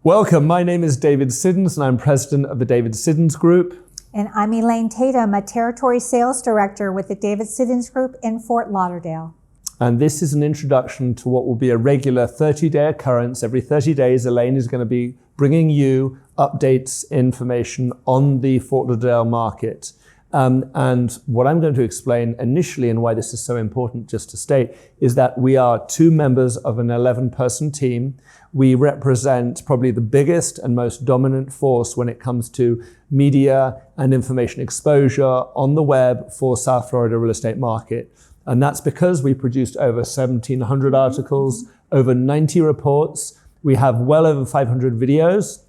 Welcome, my name is David Siddons and I'm president of the David Siddons Group. And I'm Elaine Tatum, a territory sales director with the David Siddons Group in Fort Lauderdale. And this is an introduction to what will be a regular 30-day occurrence. Every 30 days, Elaine is going to be bringing you updates, information on the Fort Lauderdale market. And what I'm going to explain initially and why this is so important just to state is that we are two members of an 11-person team. We represent probably the biggest and most dominant force when it comes to media and information exposure on the web for South Florida real estate market. And that's because we produced over 1,700 articles, over 90 reports. We have well over 500 videos,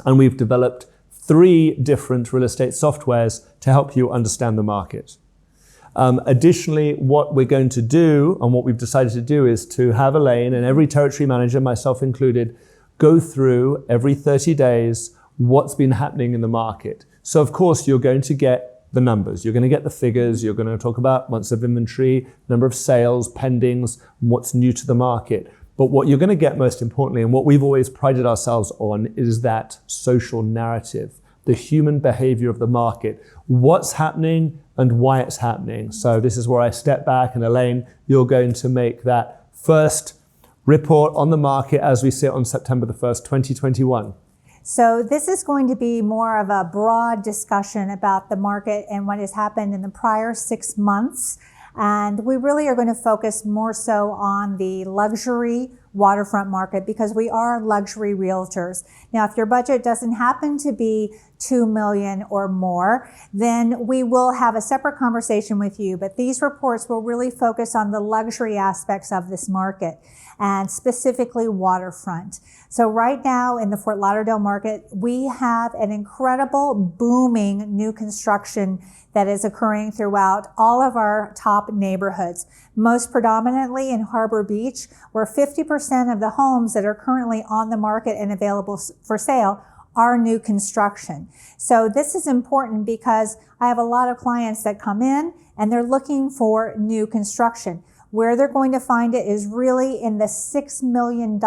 and we've developed 3 different real estate softwares to help you understand the market. Additionally, what we're going to do and what we've decided to do is to have Elaine and every territory manager, myself included, go through every 30 days what's been happening in the market. So of course, you're going to get the numbers, you're going to get the figures, you're going to talk about months of inventory, number of sales, pendings, what's new to the market. But what you're going to get most importantly, and what we've always prided ourselves on, is that social narrative, the human behavior of the market, what's happening and why it's happening. So this is where I step back, and Elaine, you're going to make that first report on the market as we sit on September the 1st, 2021. So this is going to be more of a broad discussion about the market and what has happened in the prior 6 months. And we really are going to focus more so on the luxury waterfront market because we are luxury realtors. Now, if your budget doesn't happen to be $2 million or more, then we will have a separate conversation with you. But these reports will really focus on the luxury aspects of this market and specifically waterfront. So right now in the Fort Lauderdale market, we have an incredible booming new construction that is occurring throughout all of our top neighborhoods, most predominantly in Harbor Beach, where 50% of the homes that are currently on the market and available for sale are new construction. So this is important because I have a lot of clients that come in and they're looking for new construction. Where they're going to find it is really in the $6 million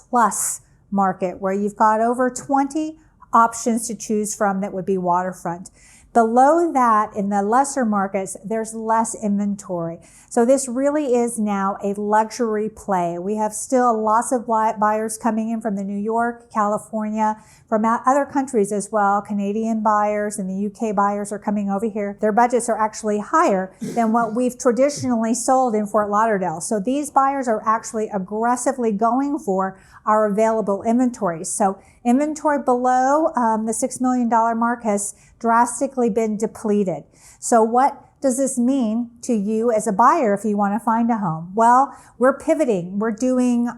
plus market, where you've got over 20 options to choose from that would be waterfront. Below that, in the lesser markets, there's less inventory. So this really is now a luxury play. We have still lots of buyers coming in from the New York, California, from other countries as well. Canadian buyers and the UK buyers are coming over here. Their budgets are actually higher than what we've traditionally sold in Fort Lauderdale. So these buyers are actually aggressively going for our available inventory. So inventory below the $6 million mark has drastically been depleted. So what does this mean to you as a buyer if you want to find a home? Well, we're pivoting. We're doing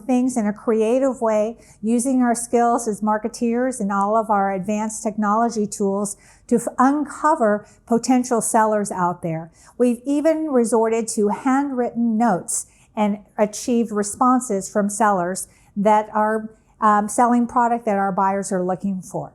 things in a creative way, using our skills as marketeers and all of our advanced technology tools to uncover potential sellers out there. We've even resorted to handwritten notes and achieved responses from sellers that are selling product that our buyers are looking for.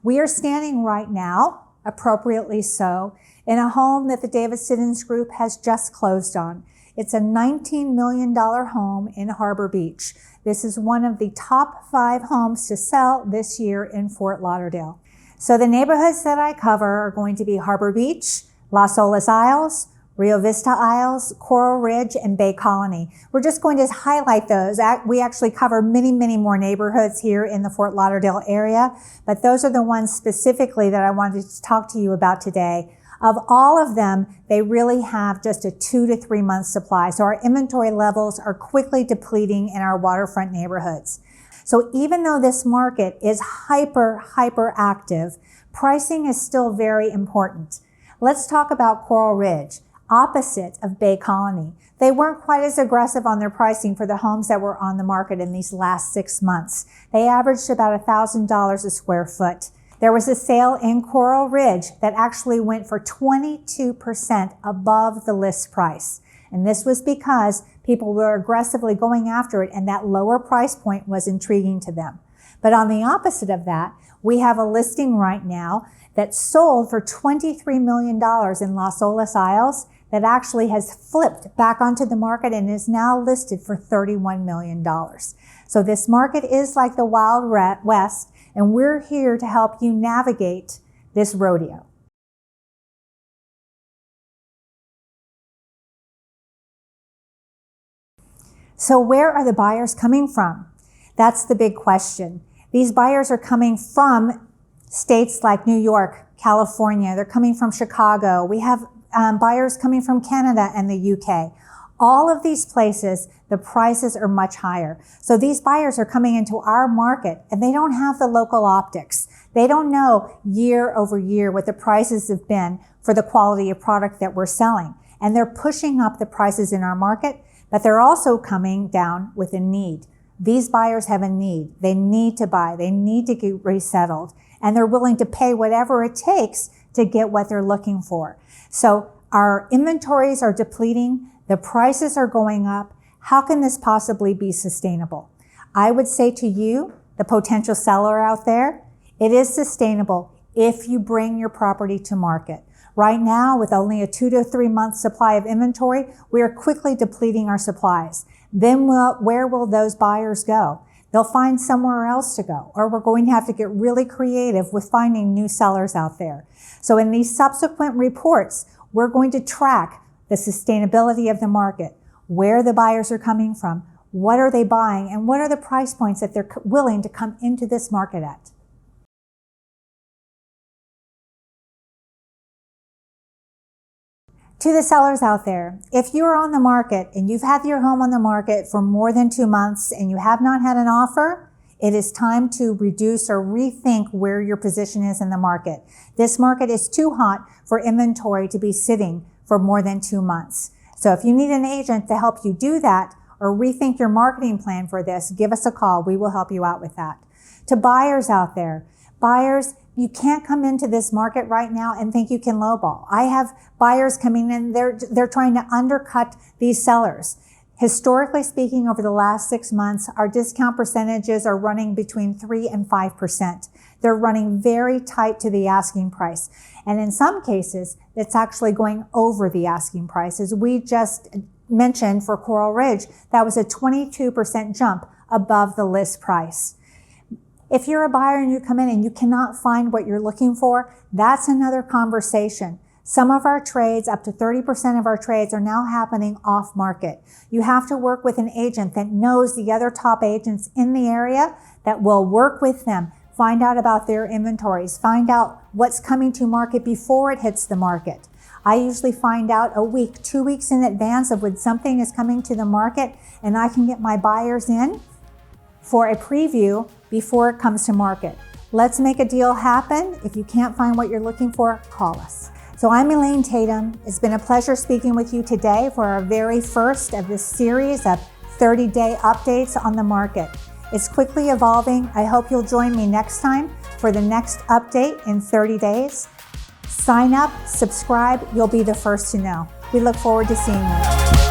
We are standing right now, appropriately so, in a home that the David Siddons Group has just closed on. It's a $19 million home in Harbor Beach. This is one of the top 5 homes to sell this year in Fort Lauderdale. So the neighborhoods that I cover are going to be Harbor Beach, Las Olas Isles, Rio Vista Isles, Coral Ridge, and Bay Colony. We're just going to highlight those. We actually cover many, many more neighborhoods here in the Fort Lauderdale area, but those are the ones specifically that I wanted to talk to you about today. Of all of them, they really have just a 2 to 3 month supply. So our inventory levels are quickly depleting in our waterfront neighborhoods. So even though this market is hyper active, pricing is still very important. Let's talk about Coral Ridge, opposite of Bay Colony. They weren't quite as aggressive on their pricing for the homes that were on the market in these last 6 months. They averaged about $1,000 a square foot. There was a sale in Coral Ridge that actually went for 22% above the list price. And this was because people were aggressively going after it, and that lower price point was intriguing to them. But on the opposite of that, we have a listing right now that sold for $23 million in Las Olas Isles that actually has flipped back onto the market and is now listed for $31 million. So this market is like the Wild West, and we're here to help you navigate this rodeo. So where are the buyers coming from? That's the big question. These buyers are coming from states like New York, California. They're coming from Chicago. We have buyers coming from Canada and the UK. All of these places, the prices are much higher. So these buyers are coming into our market and they don't have the local optics. They don't know year over year what the prices have been for the quality of product that we're selling. And they're pushing up the prices in our market, but they're also coming down with a need. These buyers have a need. They need to buy. They need to get resettled. And they're willing to pay whatever it takes to get what they're looking for. So our inventories are depleting. The prices are going up. How can this possibly be sustainable? I would say to you, the potential seller out there, it is sustainable if you bring your property to market. Right now, with only a 2 to 3 month supply of inventory, we are quickly depleting our supplies. Then where will those buyers go? They'll find somewhere else to go, or we're going to have to get really creative with finding new sellers out there. So in these subsequent reports, we're going to track the sustainability of the market, where the buyers are coming from, what are they buying, and what are the price points that they're willing to come into this market at. To the sellers out there, if you are on the market and you've had your home on the market for more than 2 months and you have not had an offer, it is time to reduce or rethink where your position is in the market. This market is too hot for inventory to be sitting for more than 2 months. So if you need an agent to help you do that or rethink your marketing plan for this, give us a call. We will help you out with that. To buyers out there, buyers, you can't come into this market right now and think you can lowball. I have buyers coming in, they're trying to undercut these sellers. Historically speaking, over the last 6 months, our discount percentages are running between 3 and 5%. They're running very tight to the asking price. And in some cases, it's actually going over the asking price. As we just mentioned for Coral Ridge, that was a 22% jump above the list price. If you're a buyer and you come in and you cannot find what you're looking for, that's another conversation. Some of our trades, up to 30% of our trades, are now happening off market. You have to work with an agent that knows the other top agents in the area, that will work with them, find out about their inventories, find out what's coming to market before it hits the market. I usually find out a week, 2 weeks in advance of when something is coming to the market, and I can get my buyers in for a preview before it comes to market. Let's make a deal happen. If you can't find what you're looking for, call us. So I'm Elaine Tatum. It's been a pleasure speaking with you today for our very first of this series of 30-day updates on the market. It's quickly evolving. I hope you'll join me next time for the next update in 30 days. Sign up, subscribe, you'll be the first to know. We look forward to seeing you.